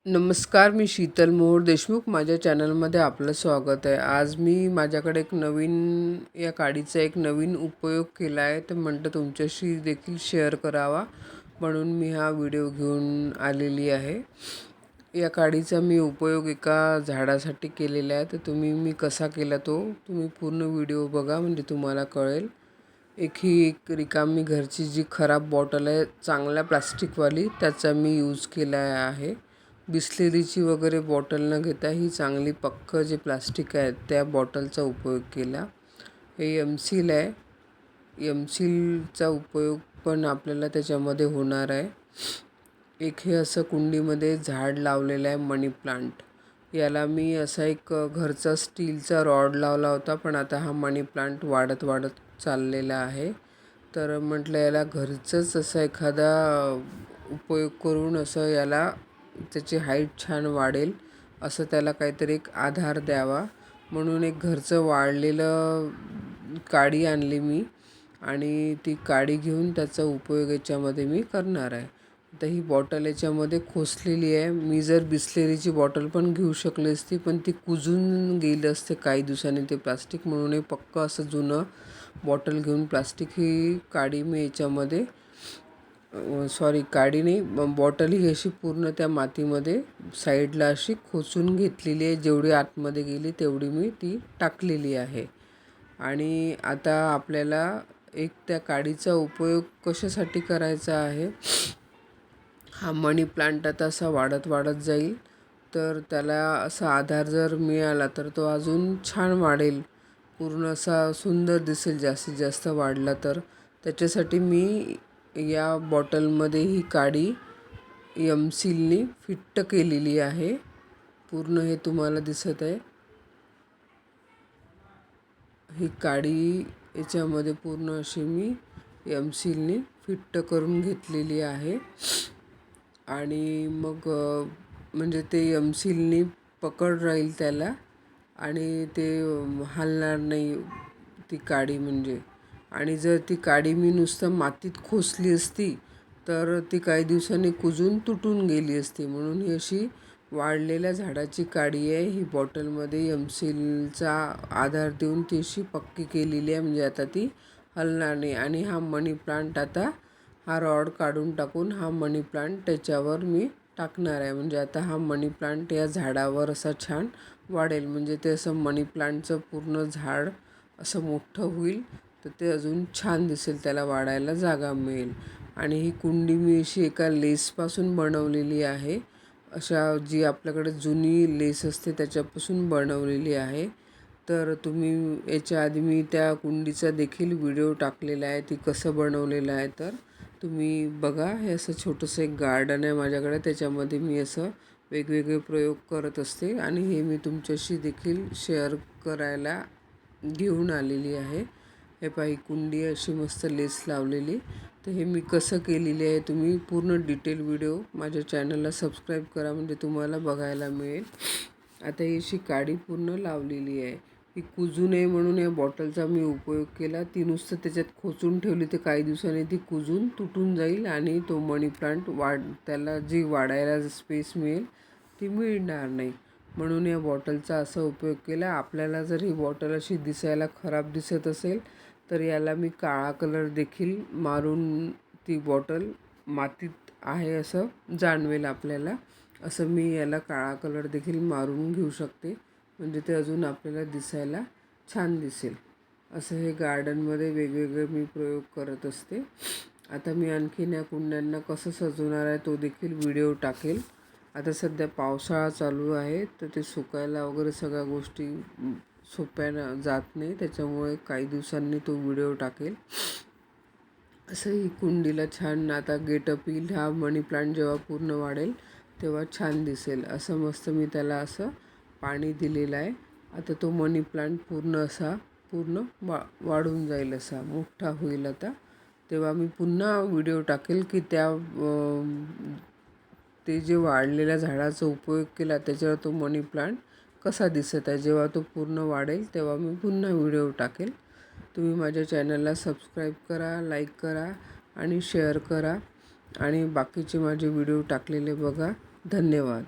नमस्कार, मी शीतल मोहोळ देशमुख. माझ्या चॅनलमध्ये आपलं स्वागत आहे. आज मी माझ्याकडे या काडीचा एक नवीन उपयोग केला आहे, तर म्हटलं तुमच्याशी देखील शेअर करावा म्हणून मी हा व्हिडिओ घेऊन आलेली आहे. या काडीचा मी उपयोग एका झाडासाठी केलेला आहे, तर मी कसा केला तो तुम्ही पूर्ण व्हिडिओ बघा, म्हणजे तुम्हाला कळेल. एक रिकामी घरची जी खराब बॉटल आहे चांगल्या प्लास्टिकवाली, त्याचा मी यूज केला आहे. बिस्लेरीची वगैरे बॉटल न घेता ही चांगली पक्क जे प्लास्टिक आहे त्या बॉटलचा उपयोग केला. हे एमसील आहे. एमसीलचा उपयोग पण आपल्याला त्याच्यामध्ये होणार आहे. हे असं कुंडीमध्ये झाड लावलेलं आहे, मनी प्लांट. याला मी असा एक घरचा स्टीलचा रॉड लावला होता, पण आता हा मनी प्लांट वाढत चाललेला आहे. तर म्हटलं याला घरचंच असा एखादा उपयोग करून असं याला त्याची हाईट छान वाढेल असं त्याला काहीतरी एक आधार द्यावा म्हणून एक घरचं वाळलेलं काडी आणली मी आणि ती काडी घेऊन त्याचा उपयोग याच्यामध्ये मी करणार आहे. तर ही बॉटल याच्यामध्ये खोचलेली आहे. मी जर बिस्लेरीची बॉटल पण घेऊ शकली असती, पण ती कुजून गेली असते काही दिवसांनी ते प्लास्टिक, म्हणून हे पक्क असं जुनं बॉटल घेऊन प्लास्टिक ही काडी मी याच्यामध्ये काडी नाही, बॉटल ही अशी पूर्ण त्या मातीमध्ये साईडला अशी खोचून घेतलेली आहे. जेवढी आतमध्ये गेली तेवढी मी ती टाकलेली आहे. आणि आता आपल्याला त्या काडीचा उपयोग कशासाठी करायचा आहे. हा मनी प्लांट आता असा वाढत जाईल, तर त्याला असा आधार जर मिळाला तर तो अजून छान वाढेल, पूर्ण असा सुंदर दिसेल जास्तीत जास्त वाढला तर. त्याच्यासाठी मी या बॉटलमध्ये ही काडी एमसीलनी फिट्ट केलेली आहे. पूर्ण हे तुम्हाला दिसत आहे. ही काडी याच्यामध्ये पूर्ण अशी मी एमसीलनी फिट्ट करून घेतलेली आहे. आणि मग म्हणजे ते एमसीलनी पकड राहील त्याला आणि ते हलणार नाही ती काडी म्हणजे. आणि जर ती काडी मी नुसतं मातीत खोचली असती तर ती काही दिवसांनी कुजून तुटून गेली असती. म्हणून ही अशी वाढलेल्या झाडाची काडी आहे. ही बॉटलमध्ये एमसीलचा आधार देऊन ती अशी पक्की केलेली आहे, म्हणजे आता ती हलणार नाही. आणि हा मनी प्लांट आता हा रॉड काढून टाकून हा मनी प्लांट त्याच्यावर मी टाकणार आहे. म्हणजे आता हा मनी प्लांट या झाडावर असा छान वाढेल, म्हणजे ते असं मनी प्लांटचं पूर्ण झाड असं मोठं होईल, तर ते अजून छान दिसेल, त्याला वाढायला जागा मिळेल. आणि ही कुंडी मी अशी एका लेसपासून बनवलेली आहे. अशा जी आपल्याकडे जुनी लेस असते त्याच्यापासून बनवलेली आहे. तर तुम्ही याच्या आधी मी त्या कुंडीचा देखील व्हिडिओ टाकलेला आहे, ती कसं बनवलेलं आहे तर तुम्ही बघा. हे असं छोटंसं एक गार्डन आहे माझ्याकडे, त्याच्यामध्ये मी असं वेगवेगळे प्रयोग करत असते आणि हे मी तुमच्याशी देखील शेअर करायला घेऊन आलेली आहे. हे पाही कुंडी अशी मस्त लेस लावलेली. तर हे मी कसं केलेली आहे तुम्ही पूर्ण डिटेल व्हिडिओ माझ्या चॅनलला सबस्क्राईब करा, म्हणजे तुम्हाला बघायला मिळेल. आता ही अशी काडी पूर्ण लावलेली आहे. ही कुजू नये म्हणून या बॉटलचा मी उपयोग केला. ती नुसतं त्याच्यात खोचून ठेवली तर काही दिवसांनी ती कुजून तुटून जाईल आणि तो मनी प्लांट त्याला जी वाढायला स्पेस मिळेल ती मिळणार नाही. म्हणून या बॉटलचा असा उपयोग केला. आपल्याला जर ही बॉटल अशी दिसायला खराब दिसत असेल तर याला मी काळा कलर देखील मारून ती बॉटल मातीत आहे असं जाणवेल आपल्याला. असं मी याला काळा कलर देखील मारून घेऊ शकते, म्हणजे ते अजून आपल्याला दिसायला छान दिसेल. असं हे गार्डनमध्ये वेगवेगळे मी प्रयोग करत असते. आता मी आणखीन या कुंड्यांना कसं सजवणार आहे तो देखील व्हिडिओ टाकेल. आता सध्या पावसाळा चालू आहे, तर ते सुकायला वगैरे सगळ्या गोष्टी सोप्यानं जात नाही, त्याच्यामुळे काही दिवसांनी तो व्हिडिओ टाकेल. असं ही कुंडीला छान आता गेटअप येईल. हा मनी प्लांट जेव्हा पूर्ण वाढेल तेव्हा छान दिसेल. असं मस्त मी त्याला असं पाणी दिलेलं आहे. आता तो मनी प्लांट पूर्ण वाढून जाईल, असा मोठा होईल. आता तेव्हा मी पुन्हा व्हिडिओ टाकेल की ते जे वाढलेल्या झाडाचा उपयोग केला त्याच्यावर तो मनी प्लांट कसा दिसत आहे. जेव्हा तो पूर्ण वाढेल तेव्हा मी पुन्हा व्हिडिओ टाकेल. तुम्ही माझ्या चॅनलला सबस्क्राईब करा, लाईक करा आणि शेअर करा आणि बाकीचे माझे व्हिडिओ टाकलेले बघा. धन्यवाद.